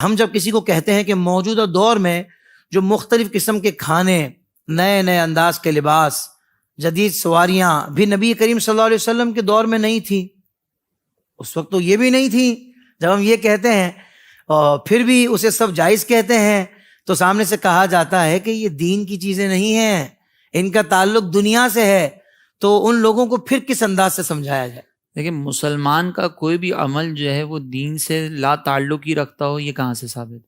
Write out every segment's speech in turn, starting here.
ہم جب کسی کو کہتے ہیں کہ موجودہ دور میں جو مختلف قسم کے کھانے، نئے نئے انداز کے لباس، جدید سواریاں بھی نبی کریم صلی اللہ علیہ وسلم کے دور میں نہیں تھی، اس وقت تو یہ بھی نہیں تھی. جب ہم یہ کہتے ہیں اور پھر بھی اسے سب جائز کہتے ہیں تو سامنے سے کہا جاتا ہے کہ یہ دین کی چیزیں نہیں ہیں، ان کا تعلق دنیا سے ہے. تو ان لوگوں کو پھر کس انداز سے سمجھایا جائے؟ لیکن مسلمان کا کوئی بھی عمل جو ہے وہ دین سے لا تعلق ہی رکھتا ہو، یہ کہاں سے ثابت؟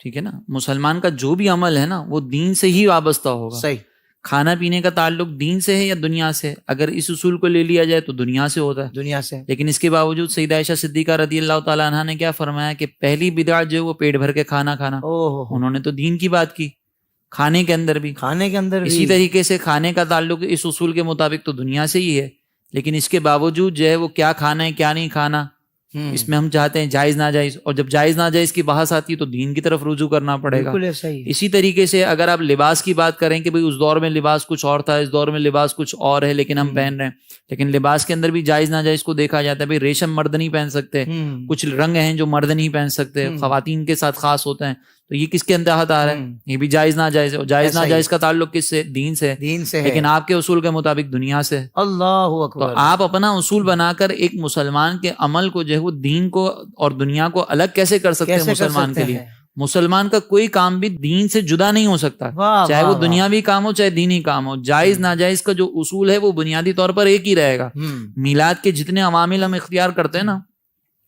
ٹھیک ہے نا، مسلمان کا جو بھی عمل ہے نا وہ دین سے ہی وابستہ ہوگا. صحیح. کھانا پینے کا تعلق دین سے ہے یا دنیا سے؟ اگر اس اصول کو لے لیا جائے تو دنیا سے ہوتا ہے، دنیا سے. لیکن اس کے باوجود سیدہ عائشہ صدیقہ رضی اللہ تعالیٰ عنہا نے کیا فرمایا کہ پہلی بدعت جو ہے وہ پیٹ بھر کے کھانا کھانا. انہوں نے تو دین کی بات کی، کھانے کے اندر بھی. اسی طریقے سے کھانے کا تعلق اس اصول کے مطابق تو دنیا سے ہی ہے، لیکن اس کے باوجود جو ہے وہ کیا کھانا ہے کیا نہیں کھانا، اس میں ہم چاہتے ہیں جائز ناجائز، اور جب جائز ناجائز کی بحث آتی ہے تو دین کی طرف رجوع کرنا پڑے گا. اسی طریقے سے اگر آپ لباس کی بات کریں کہ بھئی اس دور میں لباس کچھ اور تھا، اس دور میں لباس کچھ اور ہے لیکن ہم پہن رہے ہیں، لیکن لباس کے اندر بھی جائز ناجائز کو دیکھا جاتا ہے. بھئی ریشم مرد نہیں پہن سکتے، کچھ رنگ ہیں جو مرد نہیں پہن سکتے، خواتین کے ساتھ خاص ہوتے ہیں، تو یہ کس کے تحت آ رہا ہے؟ یہ بھی جائز ناجائز ہے، اور جائز ناجائز کا تعلق کس سے؟ دین سے. لیکن آپ کے اصول کے مطابق دنیا سے. اللہ اکبر. تو آپ اپنا اصول بنا کر ایک مسلمان کے عمل کو جو ہے وہ دین کو اور دنیا کو الگ کیسے کر سکتے ہیں؟ مسلمان کے لیے مسلمان کا کوئی کام بھی دین سے جدا نہیں ہو سکتا، چاہے وہ دنیاوی کام ہو چاہے دینی کام ہو. جائز ناجائز کا جو اصول ہے وہ بنیادی طور پر ایک ہی رہے گا. میلاد کے جتنے عوامل ہم اختیار کرتے ہیں نا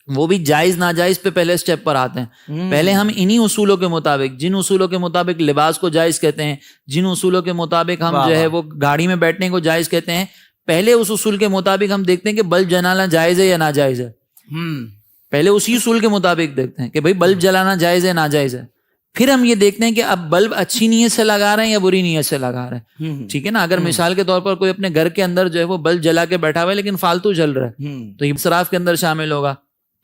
وہ بھی جائز ناجائز پہ پہلے سٹیپ پر آتے ہیں. پہلے ہم انہی اصولوں کے مطابق، جن اصولوں کے مطابق لباس کو جائز کہتے ہیں، جن اصولوں کے مطابق ہم جو ہے وہ گاڑی میں بیٹھنے کو جائز کہتے ہیں، پہلے اس اصول کے مطابق ہم دیکھتے ہیں کہ بلب جلانا جائز ہے یا ناجائز ہے. پہلے اسی اصول کے مطابق دیکھتے ہیں کہ بھئی بلب جلانا جائز ہے ناجائز ہے. پھر ہم یہ دیکھتے ہیں کہ اب بلب اچھی نیت سے لگا رہے ہیں یا بری نیت سے لگا رہے ہیں. ٹھیک ہے نا، اگر مثال کے طور پر کوئی اپنے گھر کے اندر جو ہے وہ بلب جلا کے بیٹھا ہوا ہے لیکن فالتو جل رہا ہے تو یہ اسراف کے اندر شامل ہوگا،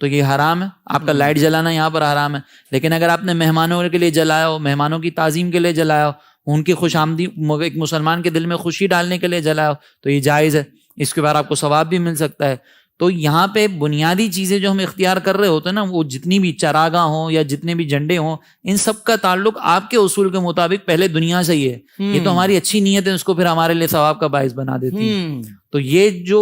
تو یہ حرام ہے. آپ کا لائٹ جلانا یہاں پر حرام ہے. لیکن اگر آپ نے مہمانوں کے لیے جلایا ہو، مہمانوں کی تعظیم کے لیے جلایا ہو، ان کی خوش آمدی ایک مسلمان کے دل میں خوشی ڈالنے کے لیے جلایا ہو تو یہ جائز ہے، اس کے بعد آپ کو ثواب بھی مل سکتا ہے. تو یہاں پہ بنیادی چیزیں جو ہم اختیار کر رہے ہوتے ہیں نا، وہ جتنی بھی چراگاہ ہوں یا جتنے بھی جھنڈے ہوں، ان سب کا تعلق آپ کے اصول کے مطابق پہلے دنیا سے ہی ہے. یہ تو ہماری اچھی نیت ہے، اس کو پھر ہمارے لیے ثواب کا باعث بنا دیتی ہے. تو یہ جو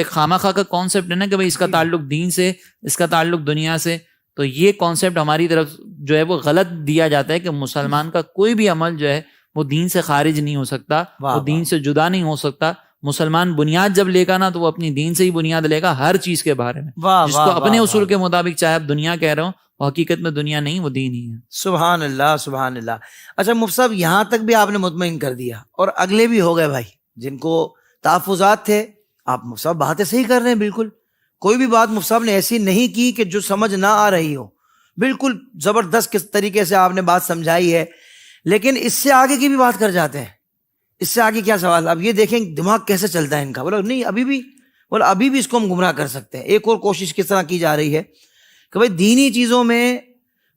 خامہ خواہ کا کانسیپٹ ہے نا کہ بھئی اس کا تعلق دین سے، اس کا تعلق دنیا سے، تو یہ کانسیپٹ ہماری طرف جو ہے وہ غلط دیا جاتا ہے کہ مسلمان کا کوئی بھی عمل جو ہے وہ دین سے خارج نہیں ہو سکتا، وہ دین سے جدا نہیں ہو سکتا. مسلمان بنیاد جب لے گا نا تو وہ اپنی دین سے ہی بنیاد لے گا ہر چیز کے بارے میں، جس کو اپنے اصول کے مطابق چاہے آپ دنیا کہہ رہے ہو، وہ حقیقت میں دنیا نہیں، وہ دین ہی ہے. سبحان اللہ سبحان اللہ. اچھا مفتی صاحب، یہاں تک بھی آپ نے مطمئن کر دیا اور اگلے بھی ہو گئے بھائی جن کو تحفظات تھے. آپ مفتی صاحب باتیں صحیح کر رہے ہیں، بالکل کوئی بھی بات مفتی صاحب نے ایسی نہیں کی کہ جو سمجھ نہ آ رہی ہو. بالکل زبردست کس طریقے سے آپ نے بات سمجھائی ہے. لیکن اس سے آگے کی بھی بات کر جاتے ہیں. اس سے آگے کیا سوال؟ اب یہ دیکھیں دماغ کیسے چلتا ہے ان کا. بولا نہیں ابھی بھی اس کو ہم گمراہ کر سکتے ہیں. ایک اور کوشش کس طرح کی جا رہی ہے کہ بھائی دینی چیزوں میں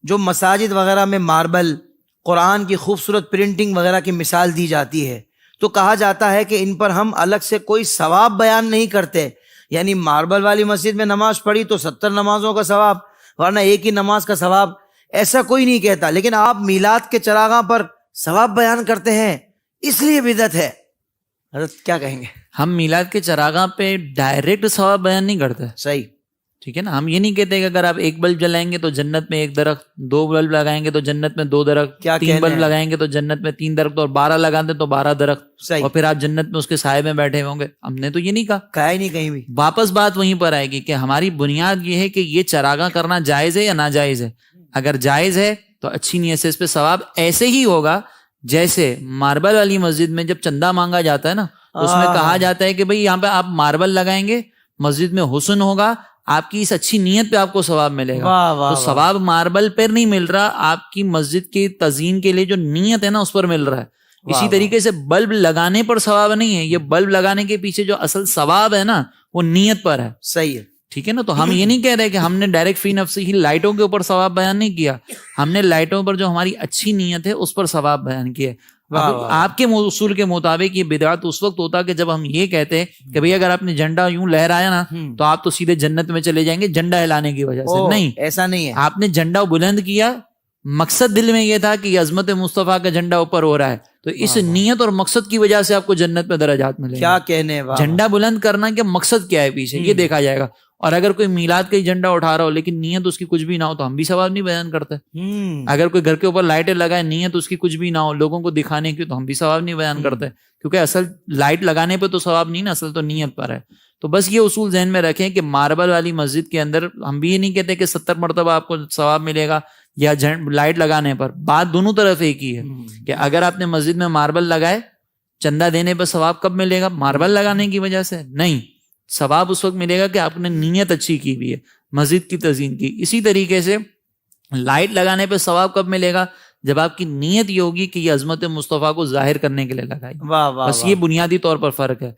جو مساجد وغیرہ میں ماربل، قرآن کی خوبصورت پرنٹنگ وغیرہ کی مثال دی جاتی ہے تو کہا جاتا ہے کہ ان پر ہم الگ سے کوئی ثواب بیان نہیں کرتے. یعنی ماربل والی مسجد میں نماز پڑھی تو 70 نمازوں کا ثواب، ورنہ ایک ہی نماز کا ثواب، ایسا کوئی نہیں کہتا. لیکن آپ میلاد کے چراغاں پر ثواب بیان کرتے ہیں، اس لیے بدعت ہے. حضرت کیا کہیں گے؟ ہم میلاد کے چراغاں پہ ڈائریکٹ ثواب بیان نہیں کرتے. صحیح. ٹھیک ہے نا، ہم یہ نہیں کہتے کہ اگر آپ ایک بلب جلائیں گے تو جنت میں 1 درخت، 2 بلب لگائیں گے تو جنت میں 2 درخت، 3 بلب لگائیں گے تو جنت میں 3 درخت، اور 12 لگا دیں تو 12 درخت، اور پھر آپ جنت میں اس کے سائے میں بیٹھے ہوں گے. ہم نے تو یہ نہیں کہا ہی نہیں کہیں بھی. واپس بات وہیں پر آئے گی کہ ہماری بنیاد یہ ہے کہ یہ چراغاں کرنا جائز ہے یا ناجائز ہے. اگر جائز ہے تو اچھی نیت سے اس پہ ثواب ایسے ہی ہوگا جیسے ماربل والی مسجد میں جب چندہ مانگا جاتا ہے نا، اس میں کہا جاتا ہے کہ بھئی یہاں پہ آپ ماربل لگائیں گے، مسجد میں حسن ہوگا، آپ کی اس اچھی نیت پہ آپ کو ثواب ملے گا. تو ثواب ماربل پر نہیں مل رہا، آپ کی مسجد کی تزئین کے لیے جو نیت ہے نا اس پر مل رہا ہے. اسی طریقے سے بلب لگانے پر ثواب نہیں ہے، یہ بلب لگانے کے پیچھے جو اصل ثواب ہے نا وہ نیت پر ہے. صحیح ہے. ٹھیک ہے نا، تو ہم یہ نہیں کہہ رہے کہ ہم نے ڈائریکٹ فی نفسی ہی لائٹوں کے اوپر ثواب بیان نہیں کیا، ہم نے لائٹوں پر جو ہماری اچھی نیت ہے اس پر ثواب بیان کیا ہے. آپ کے اصول کے مطابق یہ بدعت اس وقت ہوتا کہ جب ہم یہ کہتے کہ بھئی اگر آپ نے جھنڈا یوں لہرایا نا تو آپ تو سیدھے جنت میں چلے جائیں گے جھنڈا ہلانے کی وجہ سے. نہیں, ایسا نہیں ہے. آپ نے جھنڈا بلند کیا, مقصد دل میں یہ تھا کہ یہ عظمت مصطفیٰ کا جھنڈا اوپر ہو رہا ہے, تو اس نیت اور مقصد کی وجہ سے آپ کو جنت میں درجات ملیں گے. کیا کہنے, جھنڈا بلند کرنا کہ مقصد کیا ہے پیچھے یہ دیکھا جائے گا. اور اگر کوئی میلاد کا ہی جھنڈا اٹھا رہا ہو لیکن نیت اس کی کچھ بھی نہ ہو تو ہم بھی ثواب نہیں بیان کرتے. اگر کوئی گھر کے اوپر لائٹیں لگائے, نیت اس کی کچھ بھی نہ ہو لوگوں کو دکھانے کی, تو ہم بھی ثواب نہیں بیان کرتے, کیونکہ اصل لائٹ لگانے پہ تو ثواب نہیں نا, اصل تو نیت پر ہے. تو بس یہ اصول ذہن میں رکھیں کہ ماربل والی مسجد کے اندر ہم بھی یہ نہیں کہتے کہ 70 مرتبہ آپ کو ثواب ملے گا یا لائٹ لگانے پر. بات دونوں طرف ایک ہی ہے کہ اگر آپ نے مسجد میں ماربل لگائے, چندہ دینے پر ثواب کب ملے گا؟ ماربل لگانے کی وجہ سے نہیں, ثواب اس وقت ملے گا کہ آپ نے نیت اچھی کی ہوئی ہے, مسجد کی تزئین کی. اسی طریقے سے لائٹ لگانے پہ ثواب کب ملے گا؟ جب آپ کی نیت یہ ہوگی کہ یہ عظمت مصطفیٰ کو ظاہر کرنے کے لیے لگائی. بس یہ بنیادی طور پر فرق ہے.